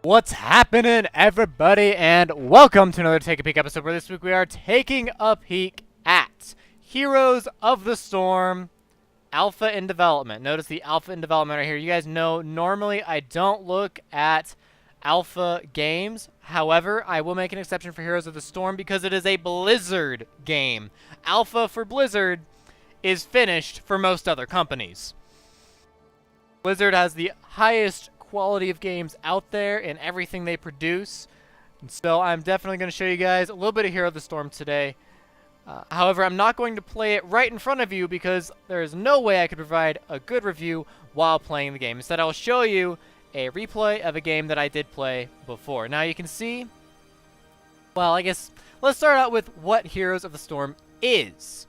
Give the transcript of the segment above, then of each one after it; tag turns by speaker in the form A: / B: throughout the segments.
A: What's happening, everybody, and welcome to another Take a Peek episode where this week we are taking a peek at Heroes of the Storm Alpha in Development. Notice the Alpha in Development right here. You guys know normally I don't look at Alpha games. However, I will make an exception for Heroes of the Storm because it is a Blizzard game. Alpha for Blizzard is finished for most other companies. Blizzard has the highest quality of games out there in everything they produce, and so I'm definitely going to show you guys a little bit of Hero of the Storm today. However, I'm not going to play it right in front of you because there is no way I could provide a good review while playing the game. Instead, I'll show you a replay of a game that I did play before. Now you can see, well, I guess let's start out with what Heroes of the Storm is.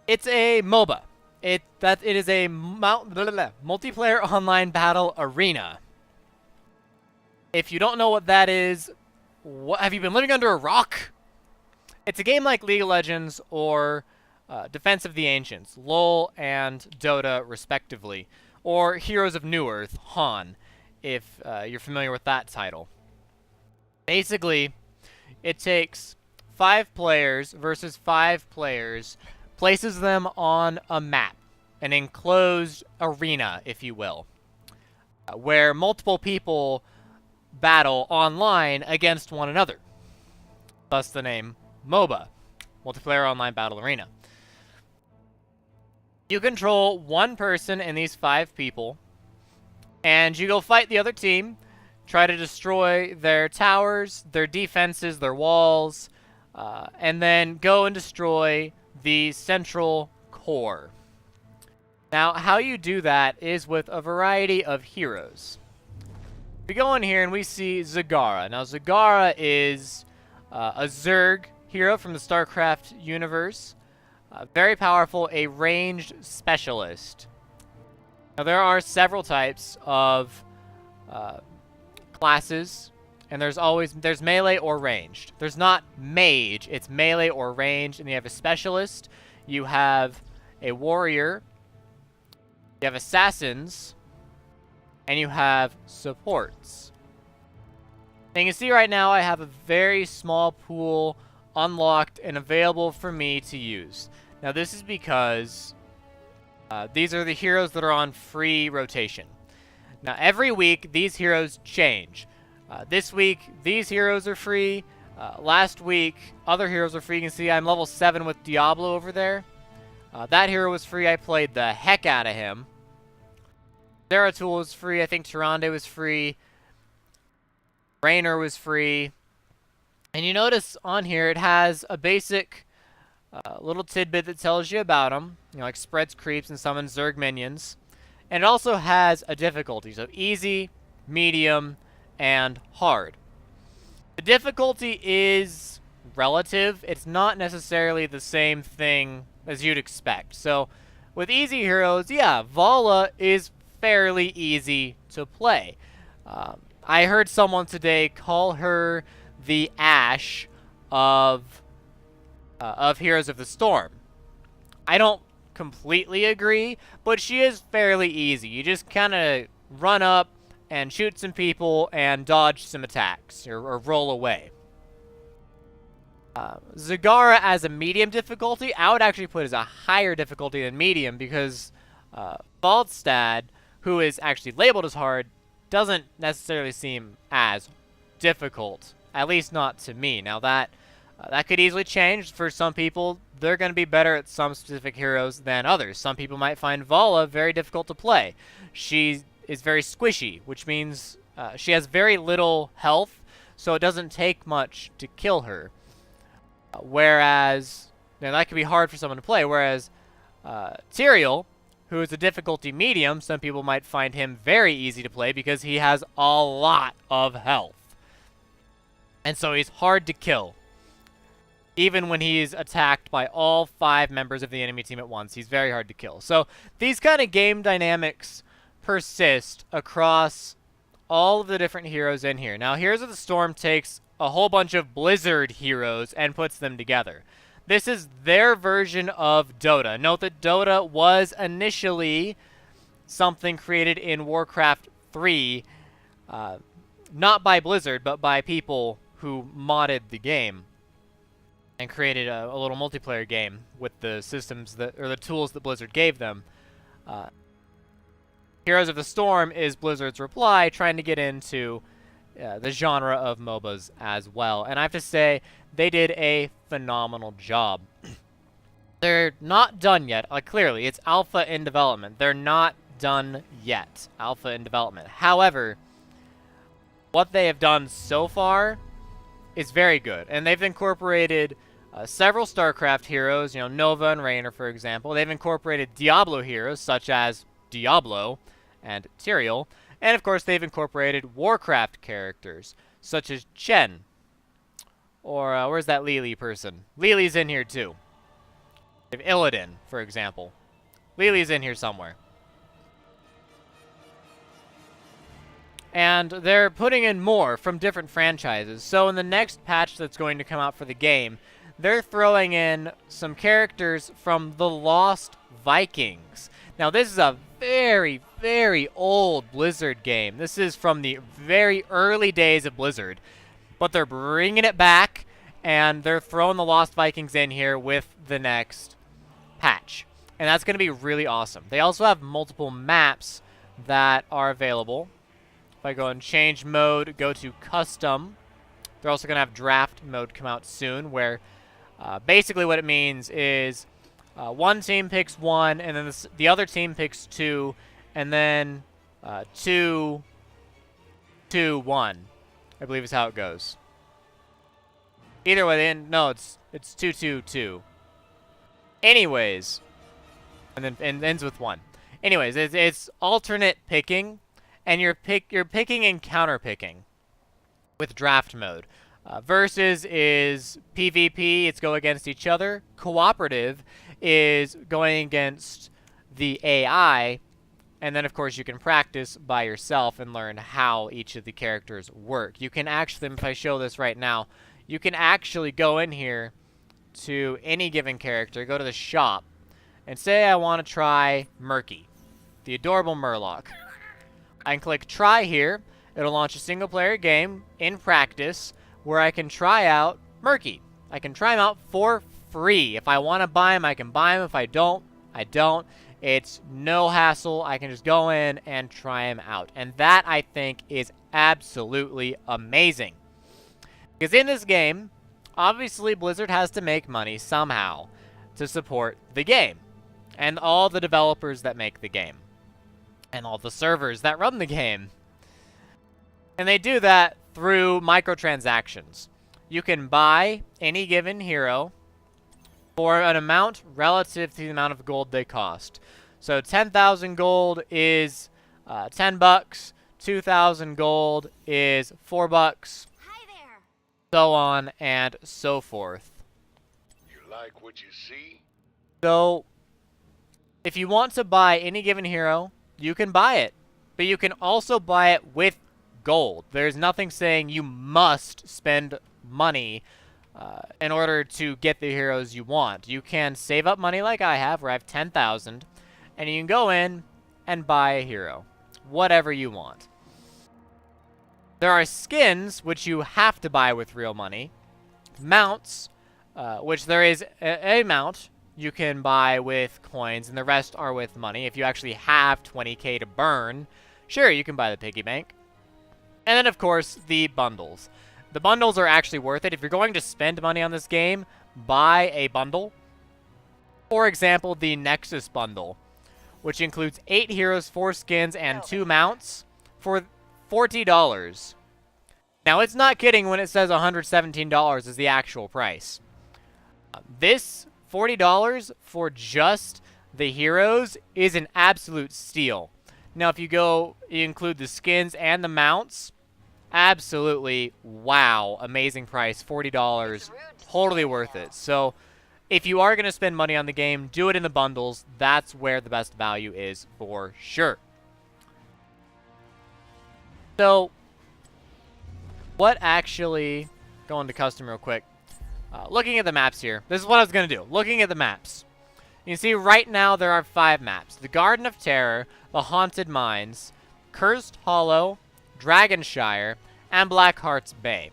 A: It's a MOBA. It is a multiplayer online battle arena. If you don't know what that is, have you been living under a rock? It's a game like League of Legends or Defense of the Ancients, LoL and Dota respectively, or Heroes of New Earth, Han, if you're familiar with that title. Basically, it takes 5 players versus 5 players, places them on a map, an enclosed arena, if you will, where multiple people battle online against one another. Thus the name MOBA, Multiplayer Online Battle Arena. You control one person in these 5 people, and you go fight the other team, try to destroy their towers, their defenses, their walls, and then go and destroy the central core. Now, how you do that is with a variety of heroes. We go in here and we see Zagara. Now, Zagara is a Zerg hero from the StarCraft universe. Very powerful, a ranged specialist. Now, there are several types of classes, and there's melee or ranged. There's not mage, it's melee or ranged, and you have a specialist, you have a warrior, you have assassins, and you have supports. And you can see right now I have a very small pool unlocked and available for me to use. Now this is because these are the heroes that are on free rotation. Now every week these heroes change. This week, these heroes are free. Last week, other heroes are free. You can see I'm level 7 with Diablo over there. That hero was free. I played the heck out of him. Zeratul was free. I think Tyrande was free. Raynor was free. And you notice on here it has a basic little tidbit that tells you about them. You know, like spreads creeps and summons Zerg minions. And it also has a difficulty. So easy, medium, and hard. The difficulty is relative. It's not necessarily the same thing as you'd expect. So with easy heroes, yeah, Vala is fairly easy to play. I heard someone today call her the Ashe of Heroes of the Storm. I don't completely agree, but she is fairly easy. You just kind of run up and shoot some people and dodge some attacks, or roll away. Zagara as a medium difficulty, I would actually put as a higher difficulty than medium because Baldstad, who is actually labeled as hard, doesn't necessarily seem as difficult, at least not to me. Now that could easily change. For some people, they're going to be better at some specific heroes than others. Some people might find Vala very difficult to play. She is very squishy, which means she has very little health, so it doesn't take much to kill her. Whereas, now that could be hard for someone to play, whereas Tyrael, who is a difficulty medium, some people might find him very easy to play because he has a lot of health. And so he's hard to kill. Even when he's attacked by all 5 members of the enemy team at once, he's very hard to kill. So these kind of game dynamics persist across all of the different heroes in here. Now, Heroes of the Storm takes a whole bunch of Blizzard heroes and puts them together. This is their version of Dota. Note that Dota was initially something created in Warcraft 3 not by Blizzard, but by people who modded the game and created a little multiplayer game with the systems that, or the tools that Blizzard gave them. Heroes of the Storm is Blizzard's reply, trying to get into the genre of MOBAs as well. And I have to say, they did a phenomenal job. They're not done yet. Clearly, it's alpha in development. They're not done yet. Alpha in development. However, what they have done so far is very good. And they've incorporated several StarCraft heroes, you know, Nova and Raynor, for example. They've incorporated Diablo heroes, such as Diablo and Tyrael. And, of course, they've incorporated Warcraft characters, such as Chen. Or, where's that Lily person? Lily's in here, too. They have Illidan, for example. Lily's in here somewhere. And they're putting in more from different franchises. So in the next patch that's going to come out for the game, they're throwing in some characters from the Lost Vikings. Now, this is a very, very old Blizzard game. This is from the very early days of Blizzard. But they're bringing it back, and they're throwing the Lost Vikings in here with the next patch. And that's going to be really awesome. They also have multiple maps that are available. If I go and change mode, go to custom, they're also going to have draft mode come out soon, where basically what it means is one team picks one, and then the other team picks two, and then 2, 2, 1, I believe is how it goes. Either way, no, it's 2, 2, 2. Anyways, and then ends with 1. Anyways, it's alternate picking. And you're picking and counter picking with draft mode. Versus is PvP, it's go against each other. Cooperative is going against the AI. And then, of course, you can practice by yourself and learn how each of the characters work. You can actually, if I show this right now, you can actually go in here to any given character, go to the shop, and say I want to try Murky, the adorable Murloc. I can click try here. It'll launch a single player game in practice where I can try out Murky. I can try him out for free. If I want to buy him, I can buy him. If I don't, I don't. It's no hassle. I can just go in and try him out. And that, I think, is absolutely amazing. Because in this game, obviously Blizzard has to make money somehow to support the game. And all the developers that make the game. And all the servers that run the game. And they do that through microtransactions. You can buy any given hero for an amount relative to the amount of gold they cost. So 10,000 gold is 10 bucks. 2,000 gold is 4 bucks.
B: Hi there.
A: So on and so forth.
C: You like what you see?
A: So if you want to buy any given hero, you can buy it, but you can also buy it with gold. There's nothing saying you must spend money in order to get the heroes you want. You can save up money like I have, where I have 10,000, and you can go in and buy a hero, whatever you want. There are skins, which you have to buy with real money. Mounts, which there is a mount you can buy with coins, and the rest are with money. If you actually have 20k to burn, sure, you can buy the piggy bank. And then, of course, the bundles. The bundles are actually worth it. If you're going to spend money on this game, buy a bundle. For example, the Nexus bundle, which includes 8 heroes, 4 skins, and 2 mounts for $40. Now, it's not kidding when it says $117 is the actual price. This $40 for just the heroes is an absolute steal. Now, if you include the skins and the mounts, absolutely, wow, amazing price, $40, totally worth it. So, if you are going to spend money on the game, do it in the bundles. That's where the best value is for sure. So, what actually, going to custom real quick, looking at the maps here, this is what I was going to do. Looking at the maps. You can see right now there are 5 maps. The Garden of Terror, the Haunted Mines, Cursed Hollow, Dragonshire, and Blackheart's Bay.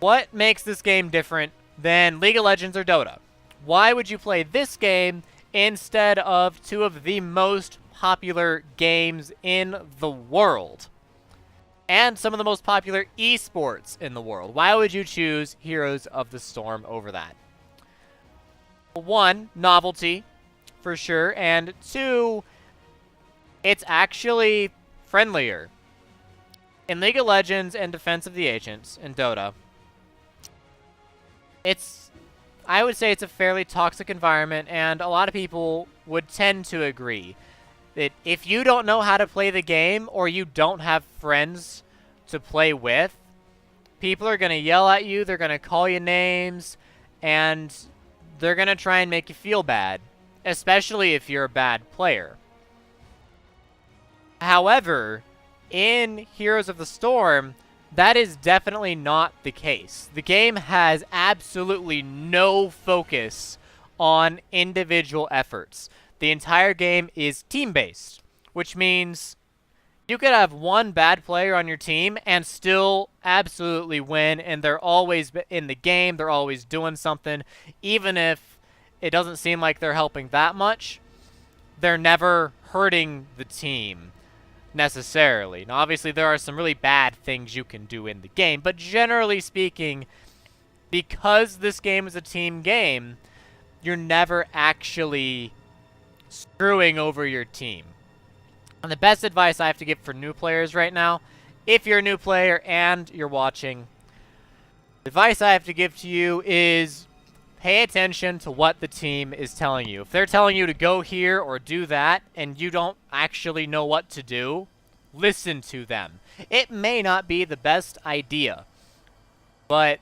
A: What makes this game different than League of Legends or Dota? Why would you play this game instead of two of the most popular games in the world? And some of the most popular esports in the world. Why would you choose Heroes of the Storm over that? One, novelty, for sure. And two, it's actually friendlier. In League of Legends and Defense of the Ancients in Dota, I would say it's a fairly toxic environment, and a lot of people would tend to agree that if you don't know how to play the game or you don't have friends to play with, people are going to yell at you, they're going to call you names, and they're going to try and make you feel bad, especially if you're a bad player. However, in Heroes of the Storm, that is definitely not the case. The game has absolutely no focus on individual efforts. The entire game is team-based, which means you could have one bad player on your team and still absolutely win, and they're always in the game, they're always doing something. Even if it doesn't seem like they're helping that much, they're never hurting the team necessarily. Now, obviously, there are some really bad things you can do in the game, but generally speaking, because this game is a team game, you're never actually screwing over your team. And the best advice I have to give for new players right now, if you're a new player and you're watching, the advice I have to give to you is pay attention to what the team is telling you. If they're telling you to go here or do that and you don't actually know what to do, listen to them. It may not be the best idea, but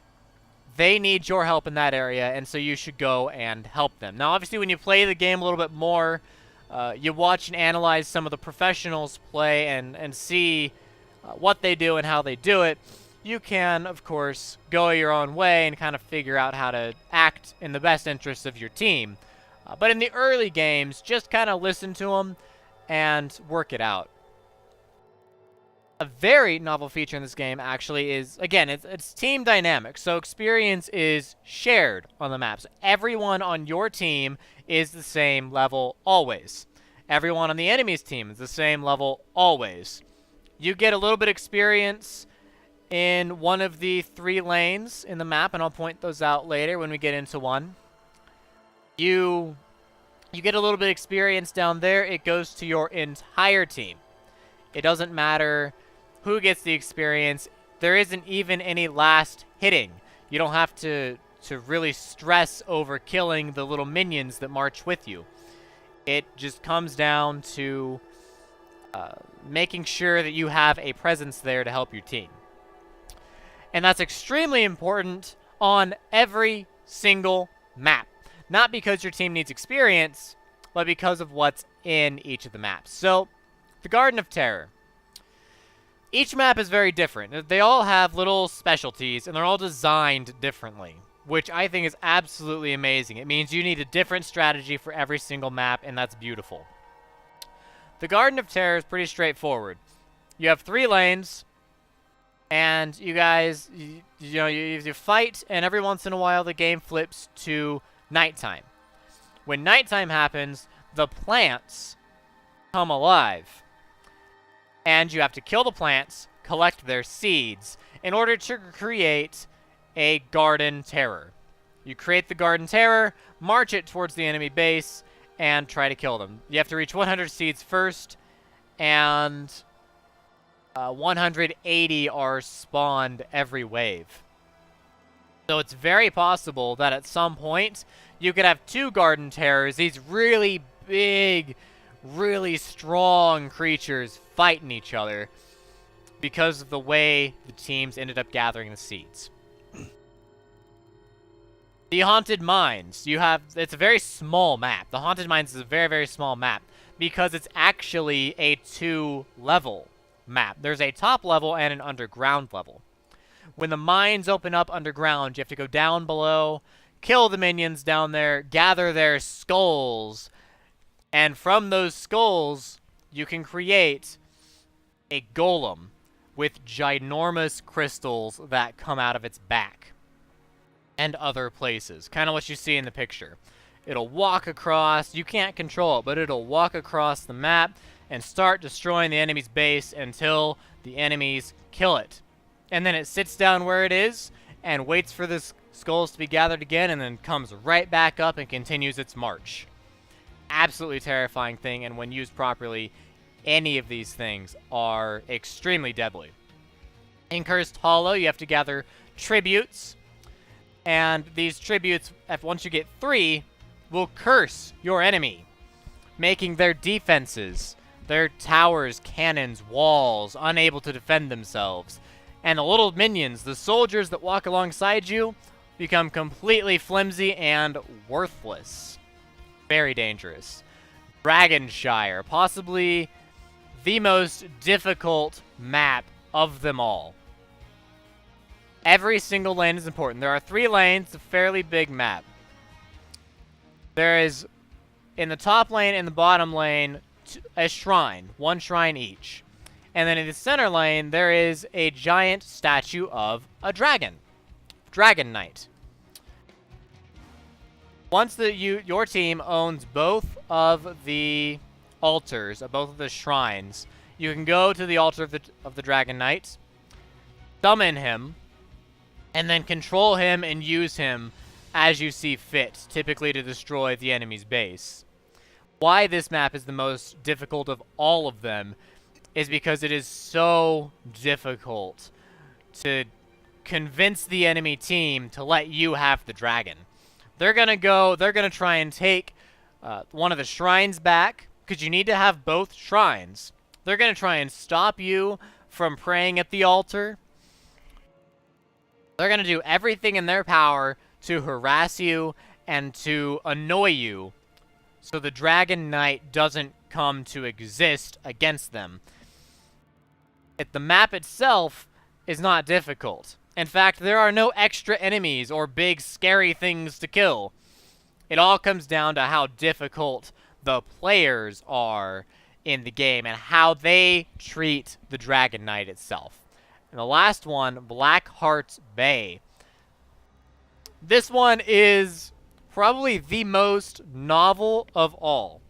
A: they need your help in that area, and so you should go and help them. Now, obviously, when you play the game a little bit more, you watch and analyze some of the professionals play and see what they do and how they do it. You can, of course, go your own way and kind of figure out how to act in the best interests of your team. But in the early games, just kind of listen to them and work it out. A very novel feature in this game, actually, is, again, it's team dynamics. So experience is shared on the maps. Everyone on your team is the same level always. Everyone on the enemy's team is the same level always. You get a little bit of experience in one of the 3 lanes in the map, and I'll point those out later when we get into one. You get a little bit of experience down there. It goes to your entire team. It doesn't matter who gets the experience. There isn't even any last hitting. You don't have to really stress over killing the little minions that march with you. It just comes down to making sure that you have a presence there to help your team. And that's extremely important on every single map. Not because your team needs experience, but because of what's in each of the maps. So, the Garden of Terror. Each map is very different. They all have little specialties, and they're all designed differently, which I think is absolutely amazing. It means you need a different strategy for every single map, and that's beautiful. The Garden of Terror is pretty straightforward. You have 3 lanes, and you guys, you fight, and every once in a while the game flips to nighttime. When nighttime happens, the plants come alive. And you have to kill the plants, collect their seeds, in order to create a Garden Terror. You create the Garden Terror, march it towards the enemy base, and try to kill them. You have to reach 100 seeds first, and 180 are spawned every wave. So it's very possible that at some point, you could have 2 Garden Terrors, these really big, really strong creatures fighting each other because of the way the teams ended up gathering the seeds. The Haunted Mines. It's a very small map. The Haunted Mines is a very, very small map because it's actually a 2-level map. There's a top level and an underground level. When the mines open up underground, you have to go down below, kill the minions down there, gather their skulls, and from those skulls, you can create a golem, with ginormous crystals that come out of its back and other places. Kind of what you see in the picture. It'll walk across, you can't control it, but it'll walk across the map and start destroying the enemy's base until the enemies kill it. And then it sits down where it is and waits for the skulls to be gathered again, and then comes right back up and continues its march. Absolutely terrifying thing, and when used properly, any of these things are extremely deadly. In Cursed Hollow, you have to gather tributes, and these tributes, once you get 3, will curse your enemy, making their defenses, their towers, cannons, walls, unable to defend themselves. And the little minions, the soldiers that walk alongside you, become completely flimsy and worthless. Very dangerous. Dragonshire, possibly the most difficult map of them all. Every single lane is important. There are 3 lanes, a fairly big map. There is, in the top lane and the bottom lane, a shrine. 1 shrine each. And then in the center lane, there is a giant statue of a dragon. Dragon Knight. Once your team owns both of the altars, both of the shrines, you can go to the altar of the Dragon Knight, summon him, and then control him and use him as you see fit, typically to destroy the enemy's base. Why this map is the most difficult of all of them is because it is so difficult to convince the enemy team to let you have the dragon. They're gonna try and take one of the shrines back, because you need to have both shrines. They're gonna try and stop you from praying at the altar. They're gonna do everything in their power to harass you and to annoy you, so the Dragon Knight doesn't come to exist against them. The map itself is not difficult. In fact, there are no extra enemies or big scary things to kill. It all comes down to how difficult the players are in the game and how they treat the Dragon Knight itself. And the last one, Blackheart's Bay. This one is probably the most novel of all,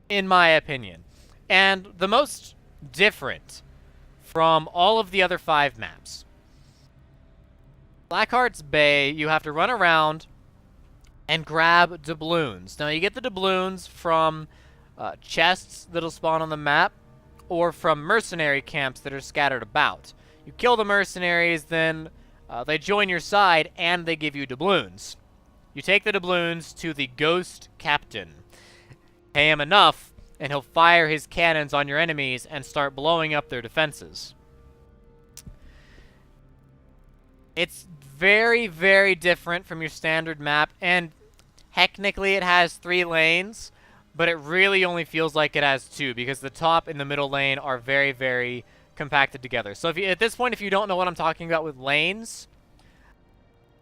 A: in my opinion, and the most different from all of the other 5 maps. Blackheart's Bay, you have to run around and grab doubloons. Now, you get the doubloons from chests that'll spawn on the map, or from mercenary camps that are scattered about. You kill the mercenaries, then they join your side, and they give you doubloons. You take the doubloons to the Ghost Captain. Pay him enough, and he'll fire his cannons on your enemies and start blowing up their defenses. It's very, very different from your standard map, and technically it has 3 lanes, but it really only feels like it has 2, because the top and the middle lane are very, very compacted together. So at this point, if you don't know what I'm talking about with lanes,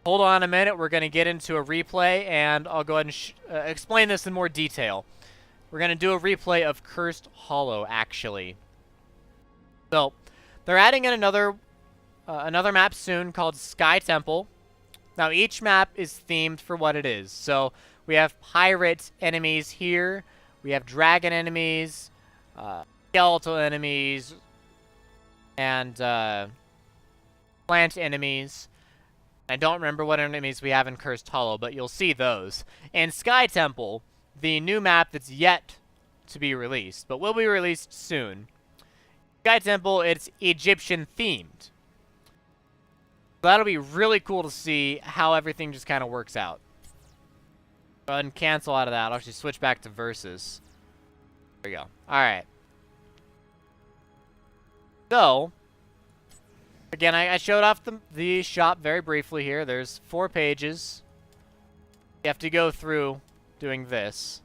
A: hold on a minute. We're going to get into a replay, and I'll go ahead and explain this in more detail. We're going to do a replay of Cursed Hollow, actually. So, they're adding in another map soon called Sky Temple. Now, each map is themed for what it is. So, we have pirate enemies here. We have dragon enemies, skeletal enemies, and plant enemies. I don't remember what enemies we have in Cursed Hollow, but you'll see those. In Sky Temple, the new map that's yet to be released, but will be released soon. Sky Temple, it's Egyptian themed. That'll be really cool to see how everything just kind of works out. Go ahead and cancel out of that. I'll actually switch back to Versus. There we go. Alright. So, again, I showed off the shop very briefly here. There's 4 pages. You have to go through doing this.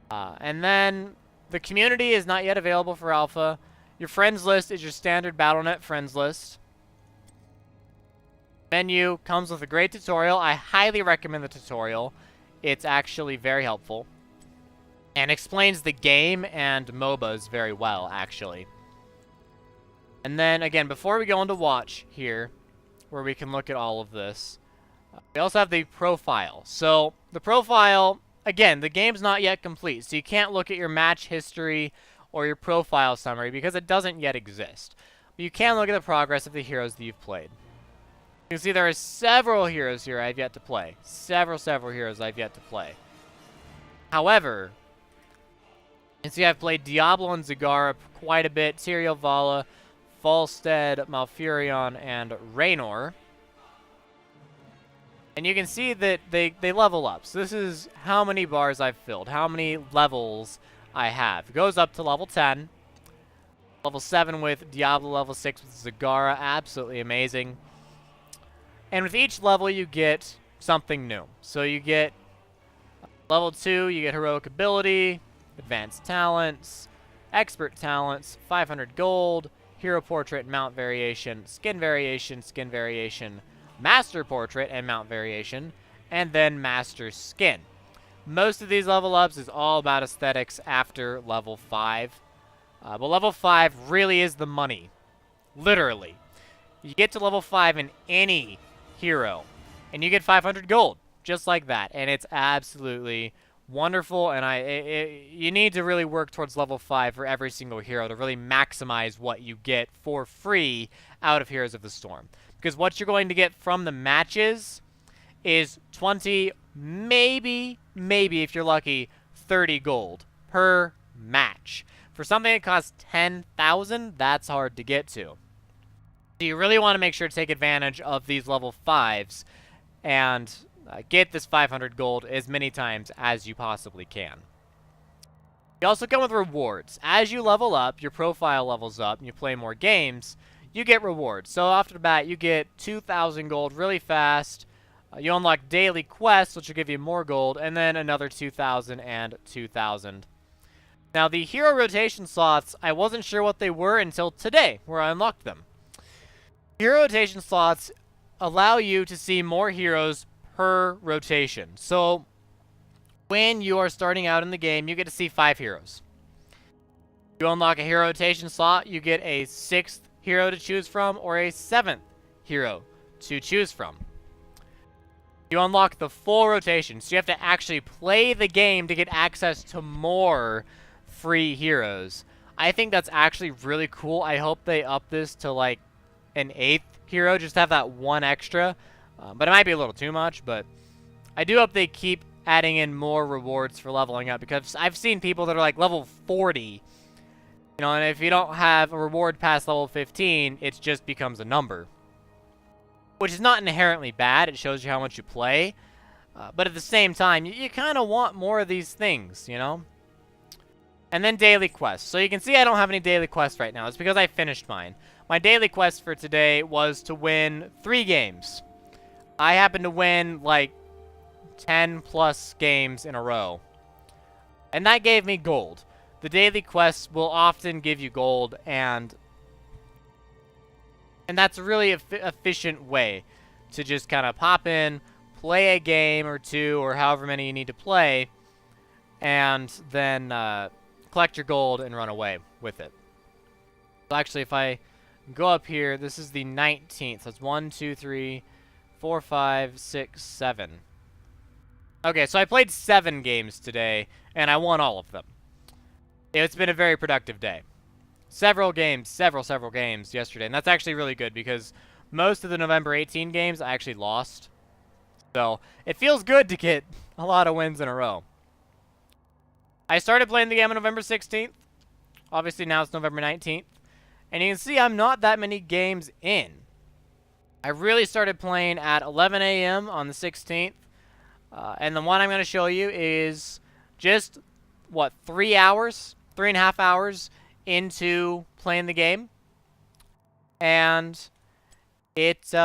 A: And then the community is not yet available for alpha. Your friends list is your standard Battle.net friends list. Menu comes with a great tutorial. I highly recommend the tutorial. It's actually very helpful. And explains the game and MOBAs very well, actually. And then, again, before we go into watch here, where we can look at all of this, we also have the profile. So, the profile, again, the game's not yet complete, so you can't look at your match history or your profile summary because it doesn't yet exist. But you can look at the progress of the heroes that you've played. You can see there are several heroes here I've yet to play. Several heroes I've yet to play. However, you can see I've played Diablo and Zagara quite a bit, Tyrael Vala, Falstead, Malfurion, and Raynor. And you can see that they level up. So this is how many bars I've filled, how many levels I have. It goes up to level 10. Level 7 with Diablo, level 6 with Zagara. Absolutely amazing. And with each level, you get something new. So you get level 2, you get heroic ability, advanced talents, expert talents, 500 gold, hero portrait and mount variation, skin variation, master portrait and mount variation, and then master skin. Most of these level ups is all about aesthetics after level 5. But level 5 really is the money. Literally. You get to level 5 in any hero, and you get 500 gold. Just like that. And it's absolutely wonderful, and you need to really work towards level 5 for every single hero to really maximize what you get for free out of Heroes of the Storm. Because what you're going to get from the matches is 20, maybe if you're lucky, 30 gold per match. For something that costs 10,000, that's hard to get to. So you really want to make sure to take advantage of these level 5s and get this 500 gold as many times as you possibly can. You also come with rewards. As you level up, your profile levels up, and you play more games, you get rewards. So off the bat, you get 2,000 gold really fast. You unlock daily quests, which will give you more gold, and then another 2,000 and 2,000. Now, the hero rotation slots, I wasn't sure what they were until today, where I unlocked them. Hero rotation slots allow you to see more heroes per rotation. So, when you are starting out in the game, you get to see 5 heroes. You unlock a hero rotation slot, you get a 6th hero to choose from, or a 7th hero to choose from. You unlock the full rotation, so you have to actually play the game to get access to more free heroes. I think that's actually really cool. I hope they up this to like an 8th hero, just to have that one extra. But it might be a little too much, but I do hope they keep adding in more rewards for leveling up, because I've seen people that are like level 40, you know, and if you don't have a reward past level 15, it just becomes a number. Which is not inherently bad, it shows you how much you play, but at the same time, you kind of want more of these things, you know? And then daily quests. So you can see I don't have any daily quests right now. It's because I finished mine. My daily quest for today was to win 3 games. I happened to win like 10 plus games in a row. And that gave me gold. The daily quests will often give you gold, and that's a really efficient way to just kind of pop in, play a game or 2 or however many you need to play, and then collect your gold and run away with it. So actually, if I go up here, this is the 19th. That's 1, 2, 3, 4, 5, 6, 7. Okay, so I played 7 games today, and I won all of them. It's been a very productive day. Several games yesterday, and that's actually really good because most of the November 18 games I actually lost. So it feels good to get a lot of wins in a row. I started playing the game on November 16th. Obviously now it's November 19th. And you can see I'm not that many games in. I really started playing at 11 a.m. on the 16th. And the one I'm going to show you is just, 3 hours? 3.5 hours into playing the game. And it just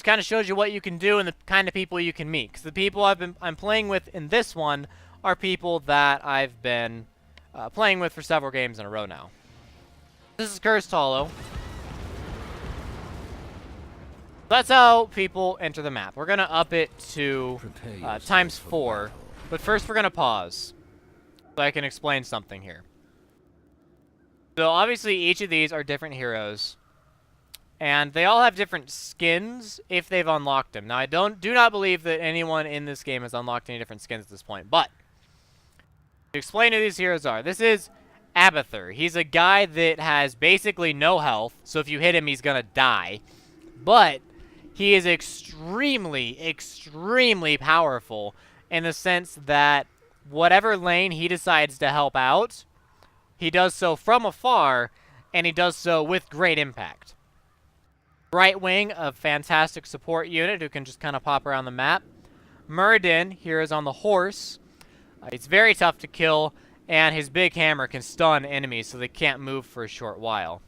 A: kind of shows you what you can do and the kind of people you can meet. Because the people I'm playing with in this one are people that I've been playing with for several games in a row now. This is Cursed Hollow. That's how people enter the map. We're going to up it to times 4. But first we're going to pause so I can explain something here. So obviously each of these are different heroes. And they all have different skins if they've unlocked them. Now I do not believe that anyone in this game has unlocked any different skins at this point. But to explain who these heroes are, this is Abathur. He's a guy that has basically no health, so if you hit him, he's gonna die. But he is extremely, extremely powerful in the sense that whatever lane he decides to help out, he does so from afar, and he does so with great impact. Right Wing, a fantastic support unit who can just kind of pop around the map. Muradin, here is on the horse. He's very tough to kill, and his big hammer can stun enemies so they can't move for a short while.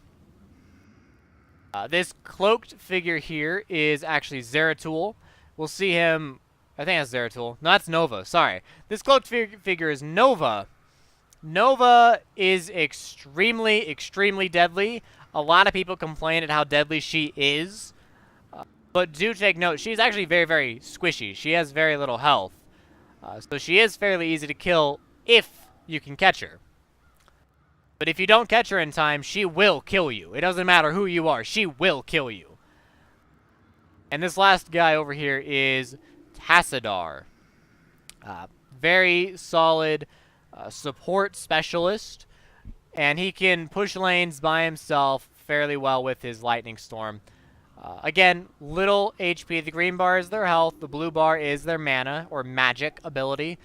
A: This cloaked figure here is actually Zeratul. We'll see him, I think that's Zeratul. No, that's Nova, sorry. This cloaked figure is Nova. Nova is extremely, extremely deadly. A lot of people complain at how deadly she is. But do take note, she's actually very, very squishy. She has very little health. So she is fairly easy to kill if you can catch her. But if you don't catch her in time, she will kill you. It doesn't matter who you are, she will kill you. And this last guy over here is Tassadar. Very solid support specialist. And he can push lanes by himself fairly well with his Lightning Storm. Again, little HP. The green bar is their health. The blue bar is their mana or magic ability.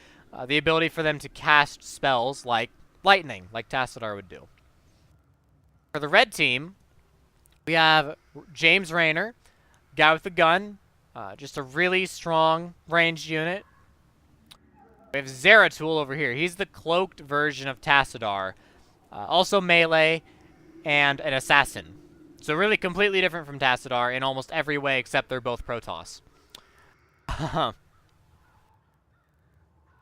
A: The ability for them to cast spells like lightning, like Tassadar would do. For the red team, we have James Rayner, guy with a gun. Just a really strong ranged unit. We have Zeratul over here. He's the cloaked version of Tassadar. Also melee and an assassin. So really completely different from Tassadar in almost every way except they're both Protoss.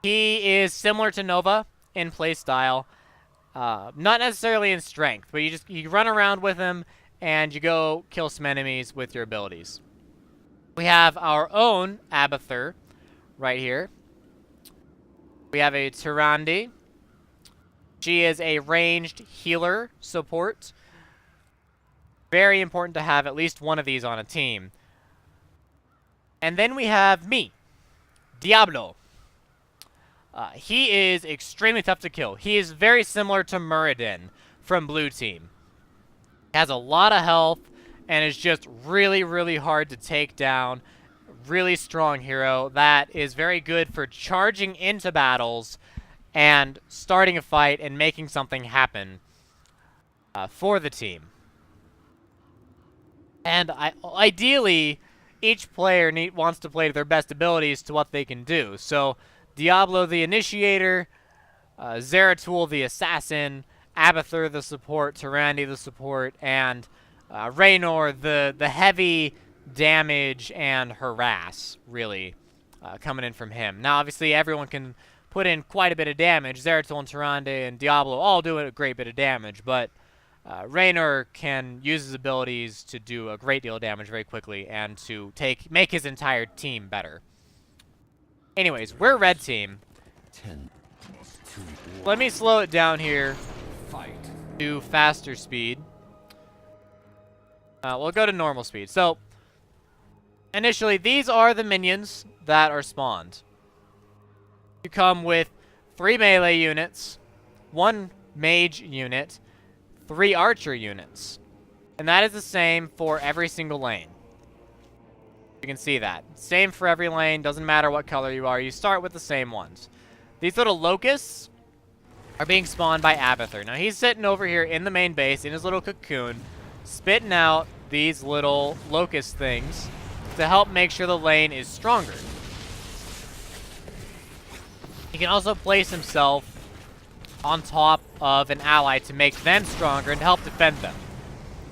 A: He is similar to Nova in playstyle. Not necessarily in strength, but you run around with him and you go kill some enemies with your abilities. We have our own Abathur right here. We have a Tyrande. She is a ranged healer support. Very important to have at least one of these on a team. And then we have me, Diablo. He is extremely tough to kill. He is very similar to Muradin from Blue Team. He has a lot of health and is just really, really hard to take down. Really strong hero that is very good for charging into battles and starting a fight and making something happen for the team. And ideally, each player wants to play to their best abilities to what they can do. So, Diablo the Initiator, Zeratul the Assassin, Abathur the support, Tyrande the support, and Raynor the heavy damage and harass, really, coming in from him. Now, obviously, everyone can put in quite a bit of damage. Zeratul and Tyrande and Diablo all do a great bit of damage, but Raynor can use his abilities to do a great deal of damage very quickly and to make his entire team better. Anyways, we're red team.
B: 10, 2,
A: Let me slow it down here to faster speed. We'll go to normal speed. So, initially, these are the minions that are spawned. You come with 3 melee units, 1 mage unit, 3 archer units. And that is the same for every single lane. You can see that. Same for every lane, doesn't matter what color you are, you start with the same ones. These little locusts are being spawned by Abathur. Now he's sitting over here in the main base in his little cocoon, spitting out these little locust things to help make sure the lane is stronger. He can also place himself on top of an ally to make them stronger and to help defend them.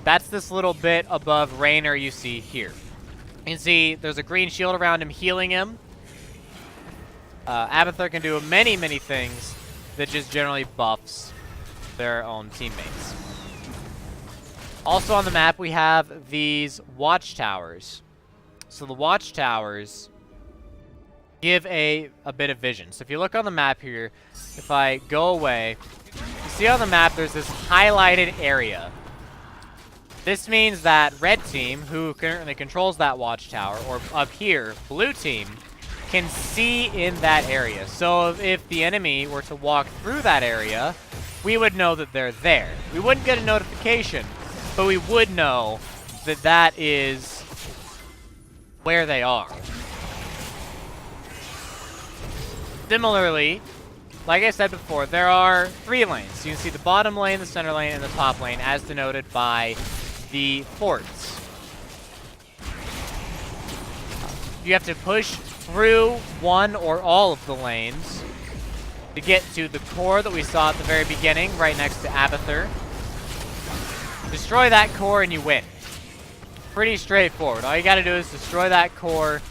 A: That's this little bit above Raynor you see here. You can see there's a green shield around him healing him. Abathur can do many, many things that just generally buffs their own teammates. Also on the map, we have these watchtowers. So the watchtowers give a bit of vision. So if you look on the map here, if I go away, you see on the map there's this highlighted area. This means that red team, who currently controls that watchtower, or up here, blue team, can see in that area. So if the enemy were to walk through that area, we would know that they're there. We wouldn't get a notification, but we would know that that is where they are. Similarly, like I said before, there are 3 lanes. You can see the bottom lane, the center lane, and the top lane, as denoted by the forts. You have to push through one or all of the lanes to get to the core that we saw at the very beginning, right next to Abathur. Destroy that core and you win. Pretty straightforward. All you gotta do is destroy that core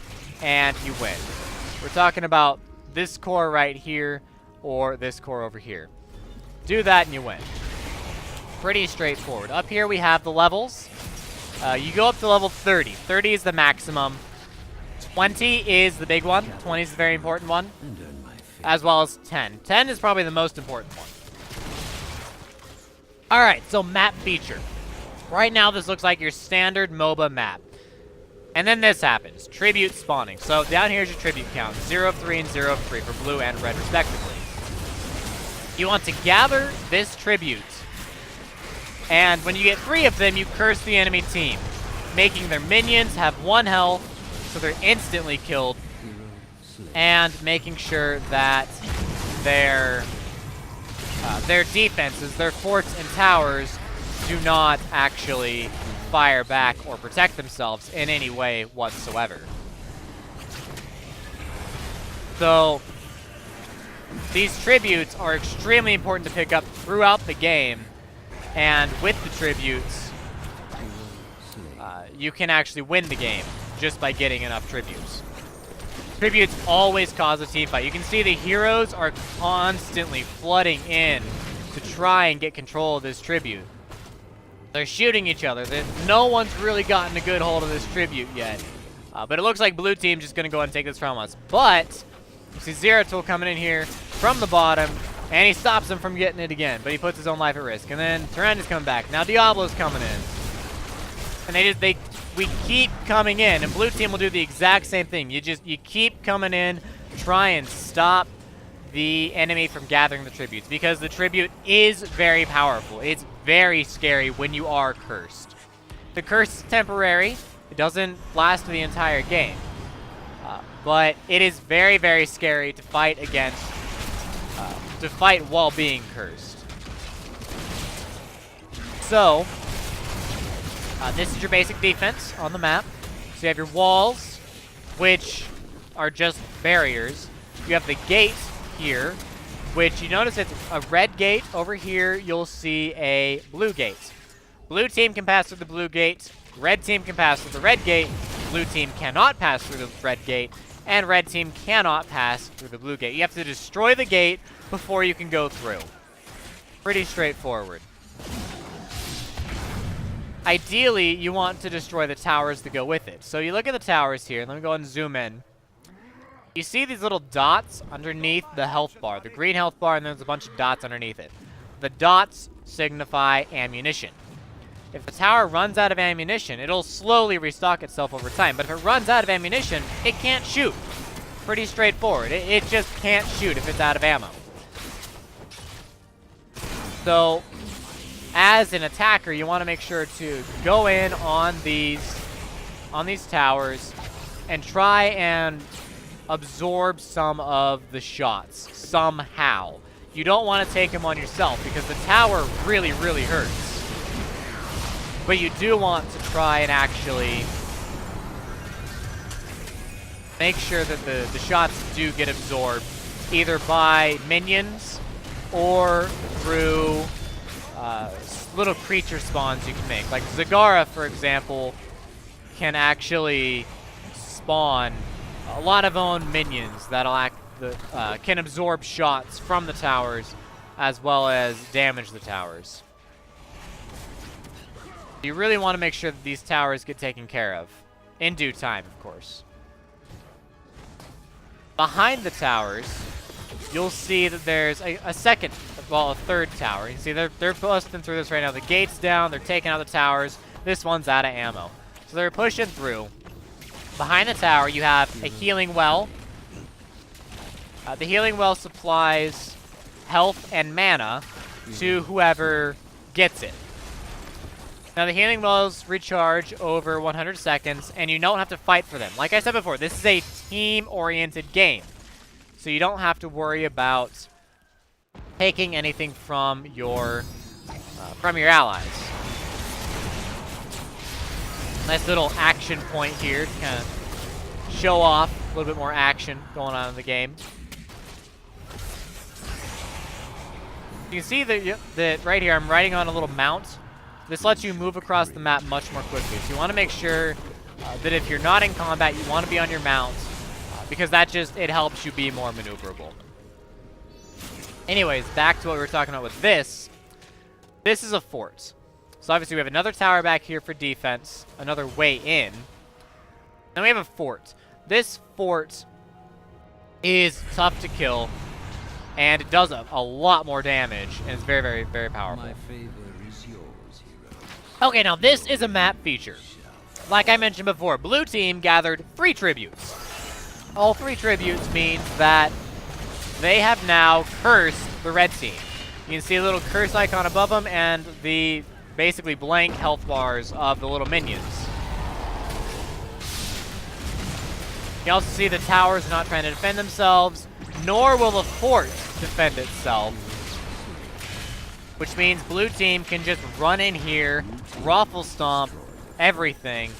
A: and you win. We're talking about this core right here or this core over here. Do that and you win. Pretty straightforward. Up here we have the levels. You go up to level 30. 30 is the maximum. 20 is the big one. 20 is the very important one. As well as 10. 10 is probably the most important one. Alright, so map feature. Right now this looks like your standard MOBA map. And then this happens. Tribute spawning. So down here is your tribute count. 0, 3, and 0, 3 for blue and red respectively. You want to gather this tribute. And when you get 3 of them, you curse the enemy team, making their minions have 1 health, so they're instantly killed, and making sure that their defenses, their forts and towers, do not actually fire back or protect themselves in any way whatsoever. So these tributes are extremely important to pick up throughout the game. And with the tributes, you can actually win the game just by getting enough tributes. Tributes always cause a team fight. You can see the heroes are constantly flooding in to try and get control of this tribute. They're shooting each other. No one's really gotten a good hold of this tribute yet. But it looks like blue team's just going to go ahead and take this from us. But you see Zeratul coming in here from the bottom. And he stops him from getting it again, but he puts his own life at risk. And then Tyrann is coming back. Now Diablo's coming in. And we keep coming in, and blue team will do the exact same thing. You keep coming in, try and stop the enemy from gathering the tributes, because the tribute is very powerful. It's very scary when you are cursed. The curse is temporary. It doesn't last the entire game. But it is very, very scary to fight against to fight while being cursed. So, this is your basic defense on the map. So you have your walls, which are just barriers. You have the gate here, which you notice it's a red gate. Over here, you'll see a blue gate. Blue team can pass through the blue gate. Red team can pass through the red gate. Blue team cannot pass through the red gate. And red team cannot pass through the blue gate. You have to destroy the gate before you can go through. Pretty straightforward. Ideally, you want to destroy the towers to go with it. So you look at the towers here. Let me go and zoom in. You see these little dots underneath the health bar. The green health bar, and there's a bunch of dots underneath it. The dots signify ammunition. If the tower runs out of ammunition, it'll slowly restock itself over time. But if it runs out of ammunition, it can't shoot. Pretty straightforward. It just can't shoot if it's out of ammo. So, as an attacker, you want to make sure to go in on these towers and try and absorb some of the shots somehow. You don't want to take them on yourself because the tower really, really hurts. But you do want to try and actually make sure that the shots do get absorbed either by minions or through little creature spawns you can make. Like Zagara, for example, can actually spawn a lot of own minions that'll can absorb shots from the towers as well as damage the towers. You really want to make sure that these towers get taken care of. In due time, of course. Behind the towers, you'll see that there's a second well, a third tower. You see, they're busting through this right now. The gate's down. They're taking out the towers. This one's out of ammo. So they're pushing through. Behind the tower, you have a healing well. The healing well supplies health and mana to whoever gets it. Now, the healing wells recharge over 100 seconds, and you don't have to fight for them. Like I said before, this is a team-oriented game. So you don't have to worry about taking anything from your allies. Nice little action point here to kind of show off a little bit more action going on in the game. You can see that right here, I'm riding on a little mount. This lets you move across the map much more quickly. So you want to make sure that if you're not in combat, you want to be on your mount, because it helps you be more maneuverable. Anyways, back to what we were talking about with this. This is a fort. So obviously we have another tower back here for defense, another way in. Then we have a fort. This fort is tough to kill, and it does a lot more damage, and it's very, very, very powerful.
B: My favor is yours, hero.
A: Okay, now this is a map feature. Like I mentioned before, blue team gathered 3 tributes. All 3 tributes means that they have now cursed the red team. You can see a little curse icon above them and the basically blank health bars of the little minions. You can also see the towers are not trying to defend themselves, nor will the fort defend itself. Which means blue team can just run in here, ruffle stomp everything,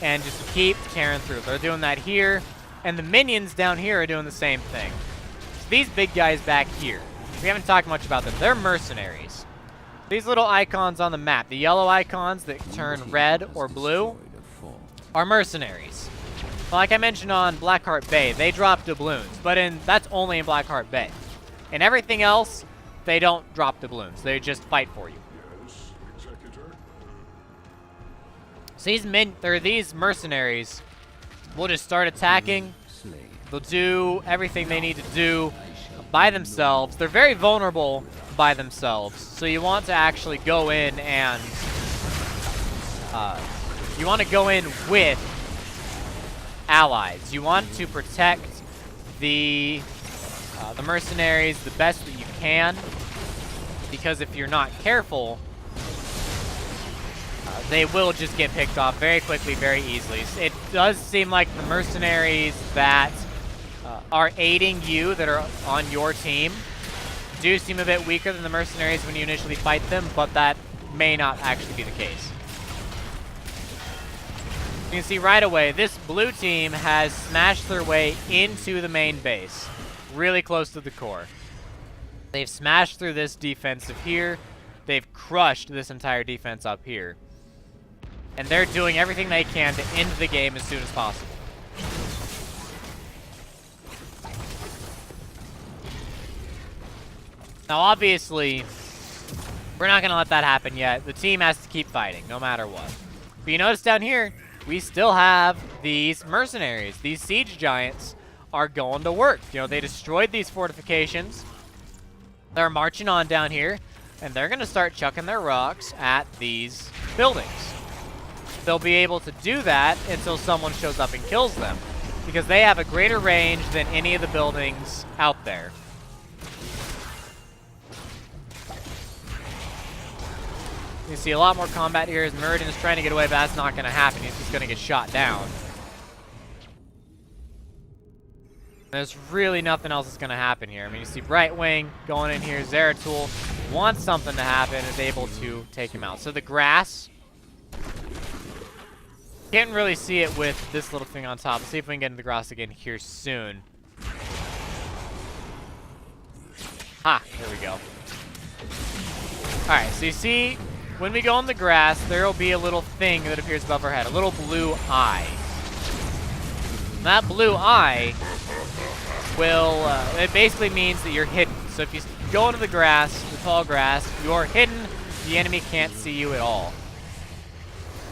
A: and just keep tearing through. They're doing that here, and the minions down here are doing the same thing. So these big guys back here, we haven't talked much about them. They're mercenaries. These little icons on the map, the yellow icons that turn red or blue, are mercenaries. Like I mentioned on Blackheart Bay, they drop doubloons, but that's only in Blackheart Bay. In everything else, they don't drop doubloons. They just fight for you.
C: Yes, Executor.
A: So these mercenaries will just start attacking. They'll do everything they need to do by themselves. They're very vulnerable by themselves. So you want to actually go in and you want to go in with allies. You want to protect the mercenaries the best that you can, because if you're not careful, they will just get picked off very quickly, very easily. It does seem like the mercenaries that are aiding you, that are on your team, do seem a bit weaker than the mercenaries when you initially fight them, but that may not actually be the case. You can see right away, this blue team has smashed their way into the main base, really close to the core. They've smashed through this defensive here. They've crushed this entire defense up here. And they're doing everything they can to end the game as soon as possible. Now, obviously, we're not going to let that happen yet. The team has to keep fighting, no matter what. But you notice down here, we still have these mercenaries. These siege giants are going to work. You know, they destroyed these fortifications. They're marching on down here, and they're going to start chucking their rocks at these buildings. They'll be able to do that until someone shows up and kills them, because they have a greater range than any of the buildings out there. You see a lot more combat here as Muradin is trying to get away, but that's not going to happen. He's just going to get shot down. There's really nothing else that's going to happen here. I mean, you see Right Wing going in here. Zeratul wants something to happen and is able to take him out. So the grass, can't really see it with this little thing on top. Let's see if we can get into the grass again here soon. Ah, there we go. Alright, so you see, when we go on the grass, there will be a little thing that appears above our head, a little blue eye. And that blue eye will, it basically means that you're hidden. So if you go into the grass, the tall grass, you're hidden, the enemy can't see you at all.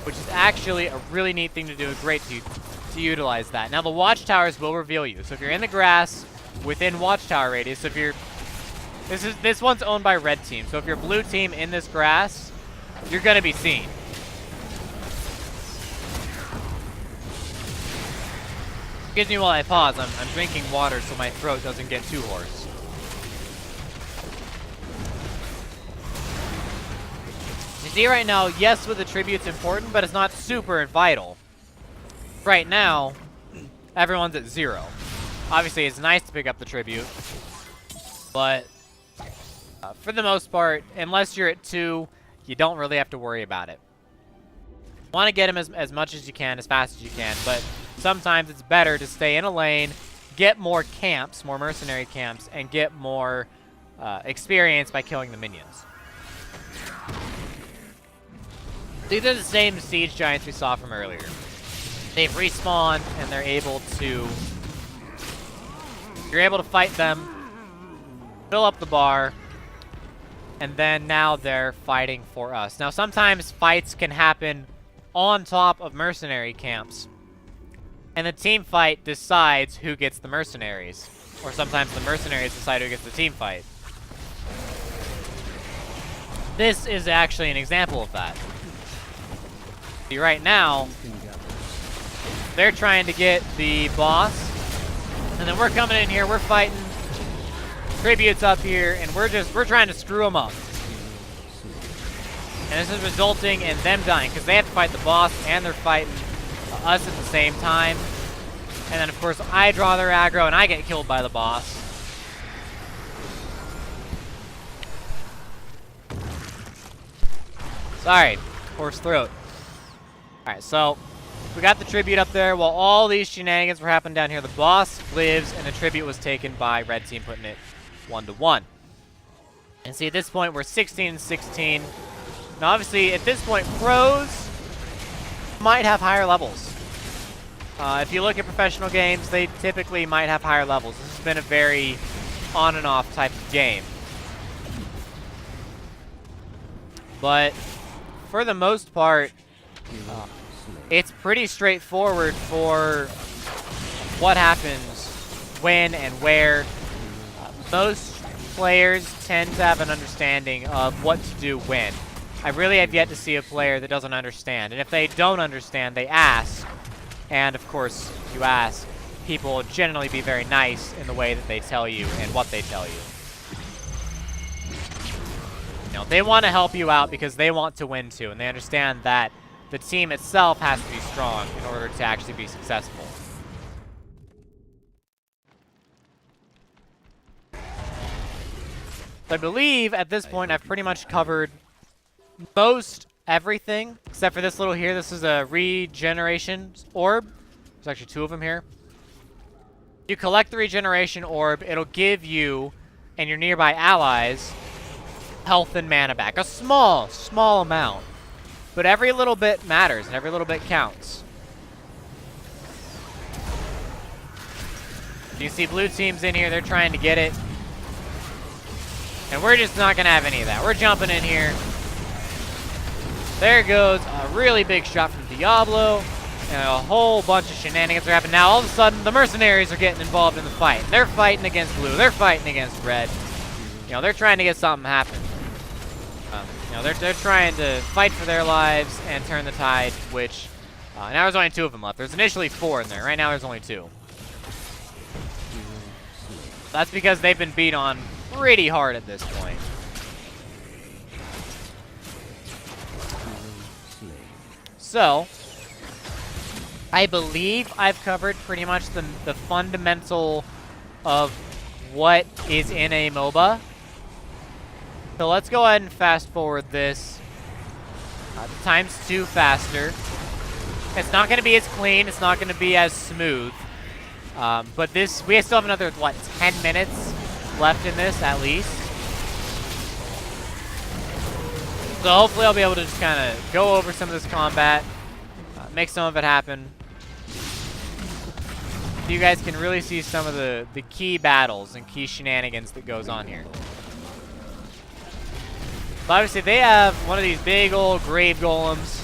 A: Which is actually a really neat thing to do, great to utilize that. Now the watchtowers will reveal you. So if you're in the grass, within watchtower radius, so if you're This one's owned by red team, so if you're blue team in this grass, you're gonna be seen. Excuse me while I pause. I'm drinking water so my throat doesn't get too hoarse. You see right now, yes, with the tribute's important, but it's not super vital. Right now, everyone's at 0. Obviously, it's nice to pick up the tribute, but for the most part, unless you're at 2, you don't really have to worry about it. You want to get him as much as you can, as fast as you can, but sometimes it's better to stay in a lane, get more camps, more mercenary camps, and get more experience by killing the minions. These are the same siege giants we saw from earlier. They've respawned, and they're able to... You're able to fight them, fill up the bar, and then now they're fighting for us. Now, sometimes fights can happen on top of mercenary camps, and the team fight decides who gets the mercenaries. Or sometimes the mercenaries decide who gets the team fight. This is actually an example of that. See, right now, they're trying to get the boss, and then we're coming in here, we're fighting tributes up here, and we're trying to screw them up. And this is resulting in them dying, because they have to fight the boss, and they're fighting us at the same time. And then, of course, I draw their aggro, and I get killed by the boss. Sorry, hoarse throat. Alright, so we got the tribute up there. While all these shenanigans were happening down here, the boss lives, and the tribute was taken by red team, putting it 1-1. And see, at this point, we're 16-16. Now, obviously, at this point, pros might have higher levels. If you look at professional games, they typically might have higher levels. This has been a very on and off type of game. But for the most part, it's pretty straightforward for what happens when and where. Most players tend to have an understanding of what to do when. I really have yet to see a player that doesn't understand. And if they don't understand, they ask. And of course, if you ask, people will generally be very nice in the way that they tell you and what they tell you. You know, they want to help you out because they want to win too, and they understand that the team itself has to be strong in order to actually be successful. I believe at this point I've pretty much covered most everything, except for this little here. This is a regeneration orb. There's actually 2 of them here. You collect the regeneration orb, it'll give you and your nearby allies health and mana back. A small amount. But every little bit matters, and every little bit counts. You see blue team's in here, they're trying to get it. And we're just not going to have any of that. We're jumping in here. There goes a really big shot from Diablo, and a whole bunch of shenanigans are happening. Now, all of a sudden, the mercenaries are getting involved in the fight. They're fighting against blue. They're fighting against red. You know, they're trying to get something happen. You know, they're trying to fight for their lives and turn the tide, which now there's only 2 of them left. There's initially 4 in there. Right now, there's only 2. That's because they've been beat on pretty hard at this point. So, I believe I've covered pretty much the fundamental of what is in a MOBA. So let's go ahead and fast forward this. Times 2 faster. It's not going to be as clean. It's not going to be as smooth. But this, we still have another, what, 10 minutes left in this at least. So hopefully I'll be able to just kind of go over some of this combat, make some of it happen. So you guys can really see some of the key battles and key shenanigans that goes on here. So obviously they have one of these big old grave golems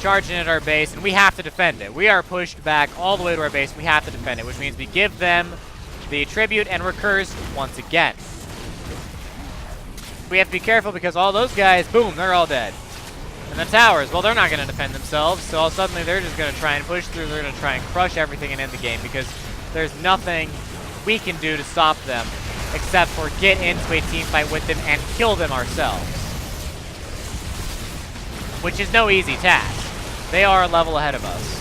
A: charging at our base, and we have to defend it. We are pushed back all the way to our base. We have to defend it, which means we give them the tribute and recurs once again. We have to be careful because all those guys, boom, they're all dead. And the towers, well, they're not going to defend themselves, so all suddenly they're just going to try and push through. They're going to try and crush everything and end the game because there's nothing we can do to stop them except for get into a team fight with them and kill them ourselves. Which is no easy task. They are a level ahead of us.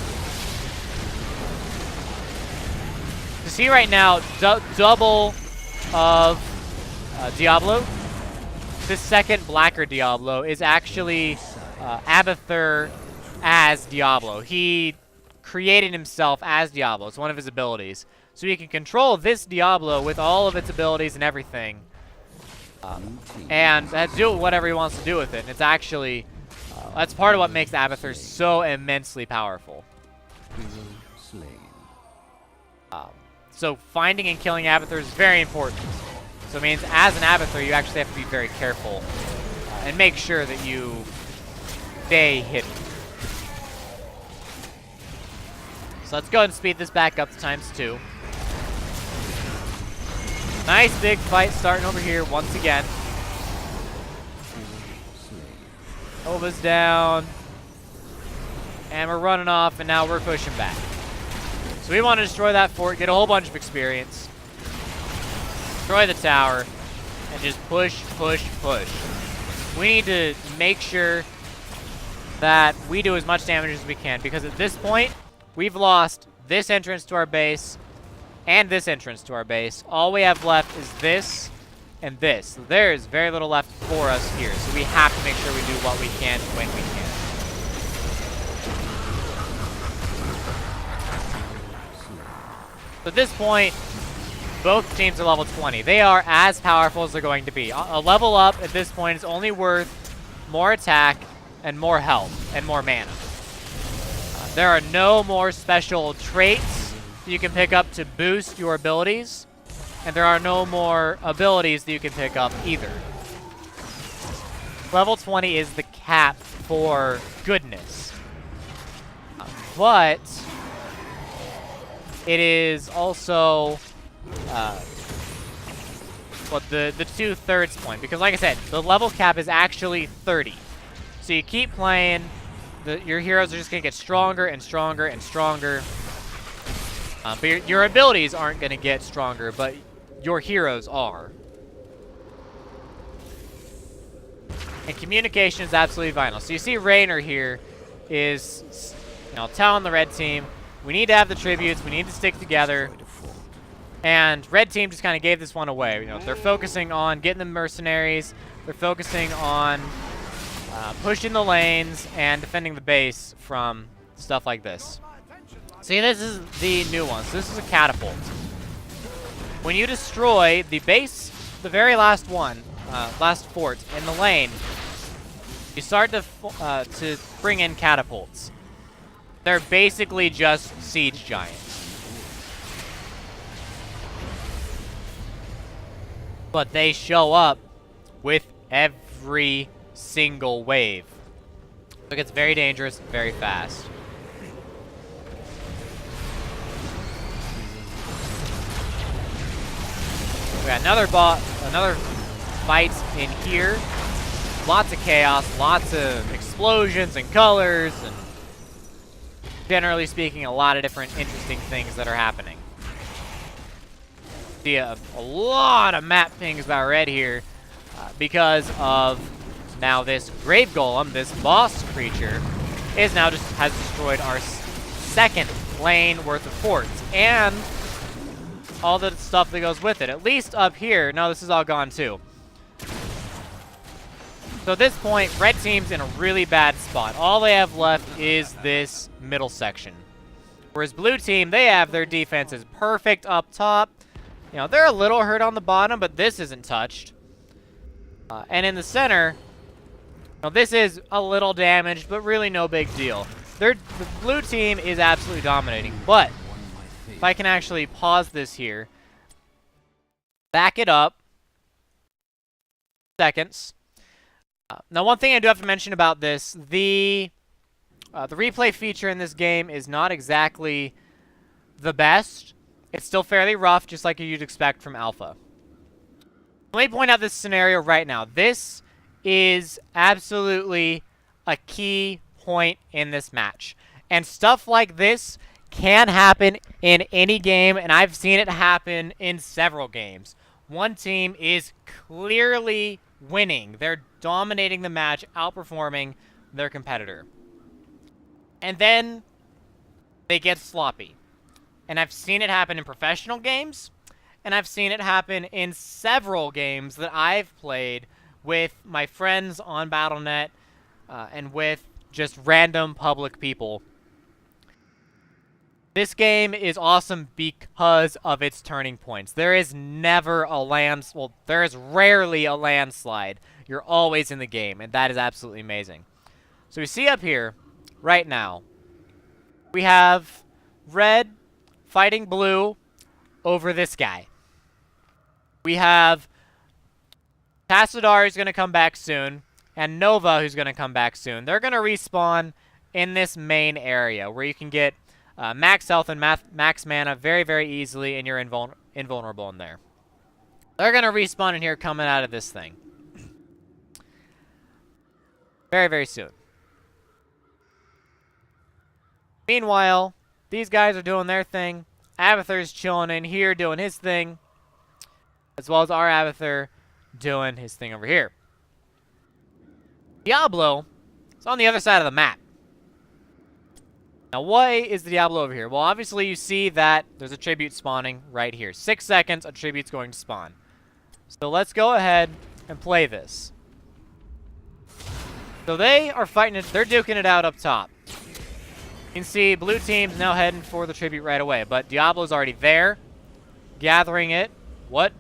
A: You see right now, double of Diablo. This second Blacker Diablo is actually Abathur as Diablo. He created himself as Diablo. It's one of his abilities. So he can control this Diablo with all of its abilities and everything. And do whatever he wants to do with it. And it's actually, that's part of what makes Abathur so immensely powerful. So finding and killing Abathur is very important. So it means as an Abathur, you actually have to be very careful and make sure that you stay hidden. So let's go ahead and speed this back up to ×2. Nice big fight starting over here once again. Nova's down. And we're running off, and now we're pushing back. So we want to destroy that fort, get a whole bunch of experience. Destroy the tower, and just push, push, push. We need to make sure that we do as much damage as we can, because at this point, we've lost this entrance to our base and this entrance to our base. All we have left is this and this. So there's very little left for us here, so we have to make sure we do what we can when we can. So at this point, both teams are level 20. They are as powerful as they're going to be. A level up at this point is only worth more attack and more health and more mana. There are no more special traits you can pick up to boost your abilities, and there are no more abilities that you can pick up either. Level 20 is the cap for goodness. But it is also the 2/3 point, because like I said, the level cap is actually 30. So you keep playing, your heroes are just going to get stronger and stronger and stronger. But your abilities aren't going to get stronger, but your heroes are. And communication is absolutely vital. So you see Raynor here is, telling the red team, we need to have the tributes, we need to stick together. And red team just kind of gave this one away. They're focusing on getting the mercenaries, they're focusing on pushing the lanes and defending the base from stuff like this. See, this is the new one. So this is a catapult. When you destroy the base, the very last one, last fort in the lane, you start to bring in catapults. They're basically just siege giants. But they show up with every single wave. It gets very dangerous, very fast. We got another fight in here. Lots of chaos, lots of explosions and colors, and generally speaking, a lot of different interesting things that are happening. See a lot of map pings about red here because of now this grave golem, this boss creature, has destroyed our second lane worth of forts and all the stuff that goes with it. At least up here, no, this is all gone too. So at this point, red team's in a really bad spot. All they have left is this middle section. Whereas blue team, they have their defenses perfect up top. They're a little hurt on the bottom, but this isn't touched. And in the center, this is a little damaged, but really no big deal. The blue team is absolutely dominating. But if I can actually pause this here, back it up, seconds. Now, one thing I do have to mention about this, the replay feature in this game is not exactly the best. It's still fairly rough, just like you'd expect from Alpha. Let me point out this scenario right now. This is absolutely a key point in this match. And stuff like this can happen in any game, and I've seen it happen in several games. One team is clearly winning. They're dominating the match, outperforming their competitor. And then they get sloppy. And I've seen it happen in professional games, and I've seen it happen in several games that I've played with my friends on Battle.net and with just random public people. This game is awesome because of its turning points. There is never a there is rarely a landslide. You're always in the game, and that is absolutely amazing. So we see up here, right now, we have red fighting blue over this guy. We have Tassadar, who's going to come back soon, and Nova, who's going to come back soon. They're going to respawn in this main area where you can get max health and max mana very, very easily, and you're invulnerable in there. They're going to respawn in here coming out of this thing. Very, very soon. Meanwhile, these guys are doing their thing. Abathur's chilling in here doing his thing, as well as our Abathur doing his thing over here. Diablo is on the other side of the map. Now, why is the Diablo over here? Well, obviously, you see that there's a tribute spawning right here. 6 seconds, a tribute's going to spawn. So let's go ahead and play this. So they are fighting it. They're duking it out up top. You can see blue team's now heading for the tribute right away, but Diablo's already there, gathering it. What?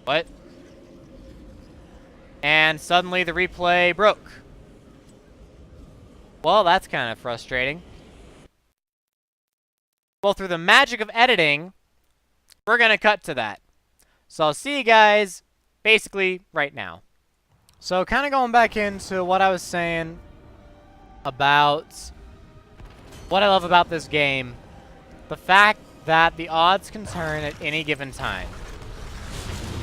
A: What? And suddenly the replay broke. Well, that's kind of frustrating. Well, through the magic of editing, we're going to cut to that. So I'll see you guys basically right now. So kind of going back into what I was saying about what I love about this game, the fact that the odds can turn at any given time.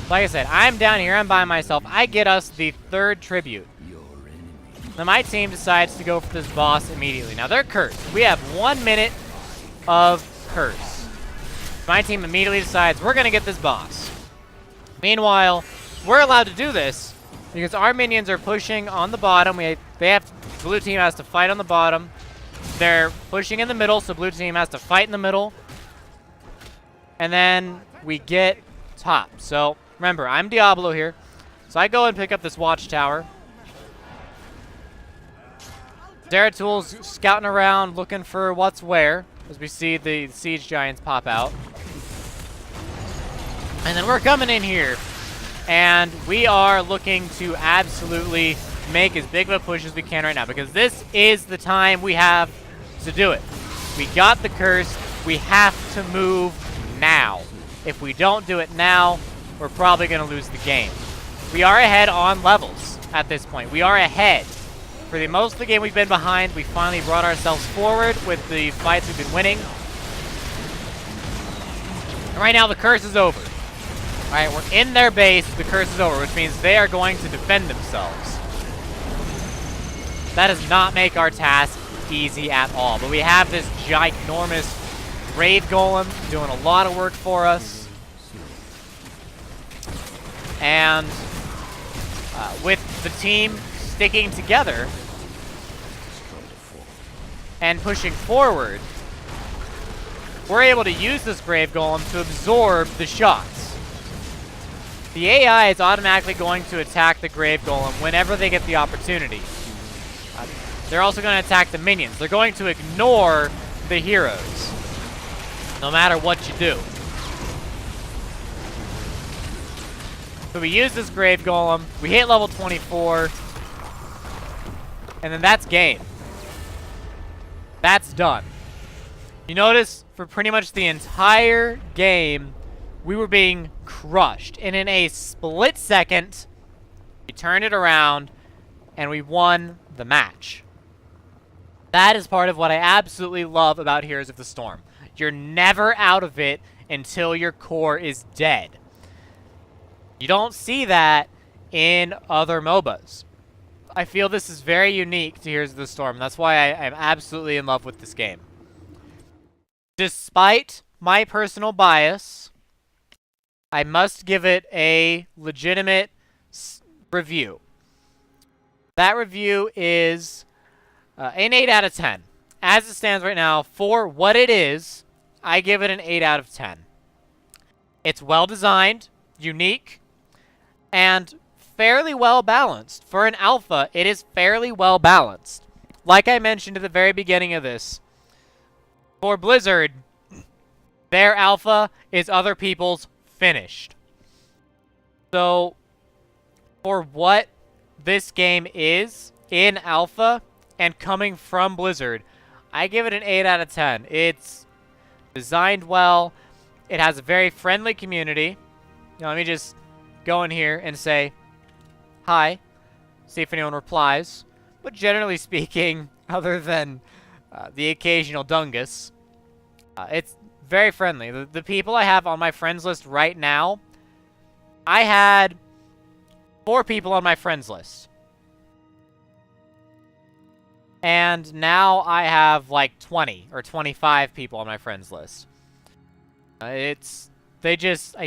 A: Like I said, I'm down here, I'm by myself. I get us the 3rd tribute. Now my team decides to go for this boss immediately. Now they're cursed. We have 1 minute of curse. My team immediately decides we're going to get this boss. Meanwhile, we're allowed to do this because our minions are pushing on the bottom. Blue team has to fight on the bottom. They're pushing in the middle, so blue team has to fight in the middle. And then we get top. So remember, I'm Diablo here. So I go and pick up this watchtower. Zeratul scouting around looking for what's where as we see the siege giants pop out. And then we're coming in here and we are looking to absolutely make as big of a push as we can right now because this is the time we have to do it. We got the curse. We have to move now. If we don't do it now, we're probably going to lose the game. We are ahead on levels at this point. We are ahead. For the most of the game we've been behind, we finally brought ourselves forward with the fights we've been winning. And right now the curse is over. Alright, we're in their base, the curse is over, which means they are going to defend themselves. That does not make our task easy at all. But we have this ginormous Grave Golem doing a lot of work for us. And with the team sticking together and pushing forward, we're able to use this Grave Golem to absorb the shots. The AI is automatically going to attack the Grave Golem whenever they get the opportunity. They're also going to attack the minions. They're going to ignore the heroes, no matter what you do. So we use this Grave Golem, we hit level 24, and then that's game. That's done. You notice, for pretty much the entire game, we were being crushed. And in a split second, we turned it around, and we won the match. That is part of what I absolutely love about Heroes of the Storm. You're never out of it until your core is dead. You don't see that in other MOBAs. I feel this is very unique to Heroes of the Storm. That's why I'm absolutely in love with this game. Despite my personal bias, I must give it a legitimate review. That review is an 8 out of 10. As it stands right now, for what it is, I give it an 8 out of 10. It's well designed, unique, and fairly well balanced. For an alpha, it is fairly well balanced. Like I mentioned at the very beginning of this, for Blizzard, their alpha is other people's finished. So, for what this game is in alpha and coming from Blizzard, I give it an 8 out of 10. It's designed well. It has a very friendly community. Now, let me just go in here and say hi, see if anyone replies. But generally speaking, other than the occasional dungus, it's very friendly. The people I have on my friends list right now, I had 4 people on my friends list. And now I have like 20 or 25 people on my friends list. I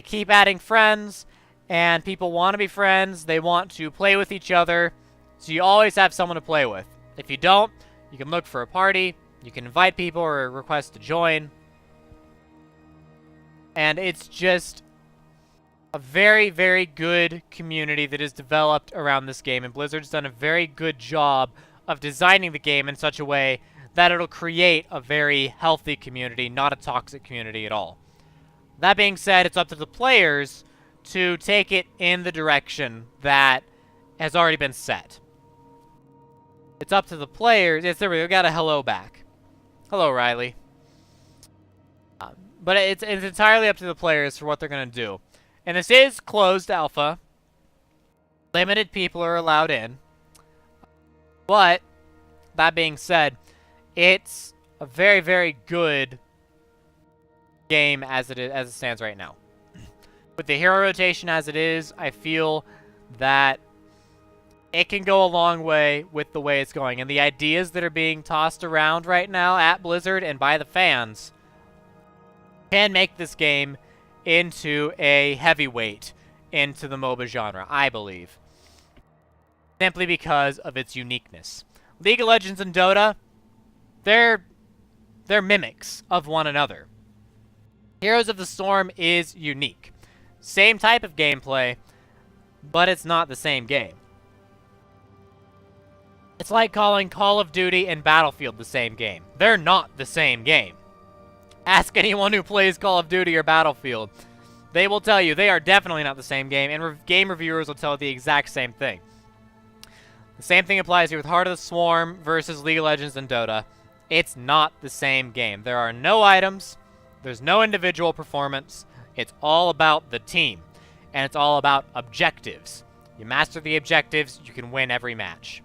A: keep adding friends, and people want to be friends. They want to play with each other. So you always have someone to play with. If you don't, you can look for a party. You can invite people or request to join. And it's just a very, very good community that is developed around this game. And Blizzard's done a very good job of designing the game in such a way that it'll create a very healthy community, not a toxic community at all. That being said, it's up to the players to take it in the direction that has already been set. It's up to the players. Yes, there we go. We got a hello back. Hello, Riley. But it's entirely up to the players for what they're going to do. And this is closed alpha. Limited people are allowed in. But, that being said, it's a very, very good game as it stands right now. With the hero rotation as it is, I feel that it can go a long way with the way it's going. And the ideas that are being tossed around right now at Blizzard and by the fans can make this game into a heavyweight into the MOBA genre, I believe. Simply because of its uniqueness. League of Legends and Dota, they're mimics of one another. Heroes of the Storm is unique. Same type of gameplay, but it's not the same game. It's like calling Call of Duty and Battlefield the same game. They're not the same game. Ask anyone who plays Call of Duty or Battlefield. They will tell you they are definitely not the same game, and game reviewers will tell you the exact same thing. The same thing applies here with Heart of the Swarm versus League of Legends and Dota. It's not the same game. There are no items. There's no individual performance. It's all about the team. And it's all about objectives. You master the objectives, you can win every match.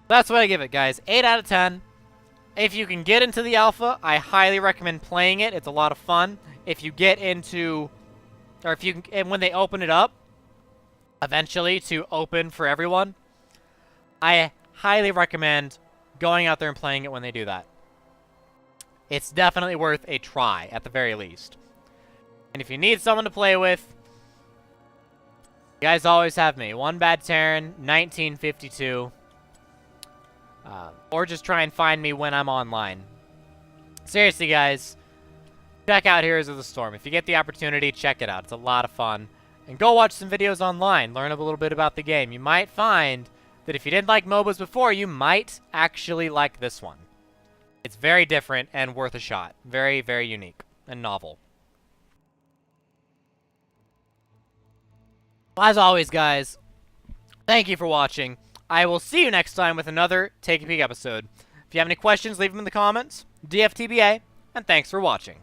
A: That's what I give it, guys. 8 out of 10. If you can get into the alpha, I highly recommend playing it. It's a lot of fun. If you get into, or if you can, and when they open it up, eventually to open for everyone, I highly recommend going out there and playing it when they do that. It's definitely worth a try, at the very least. And if you need someone to play with, you guys always have me. One Bad Terran, 1952. Or just try and find me when I'm online. Seriously, guys, check out Heroes of the Storm. If you get the opportunity, check it out. It's a lot of fun. And go watch some videos online. Learn a little bit about the game. You might find that if you didn't like MOBAs before, you might actually like this one. It's very different and worth a shot. Very, very unique and novel. As always, guys, thank you for watching. I will see you next time with another Take a Peek episode. If you have any questions, leave them in the comments. DFTBA, and thanks for watching.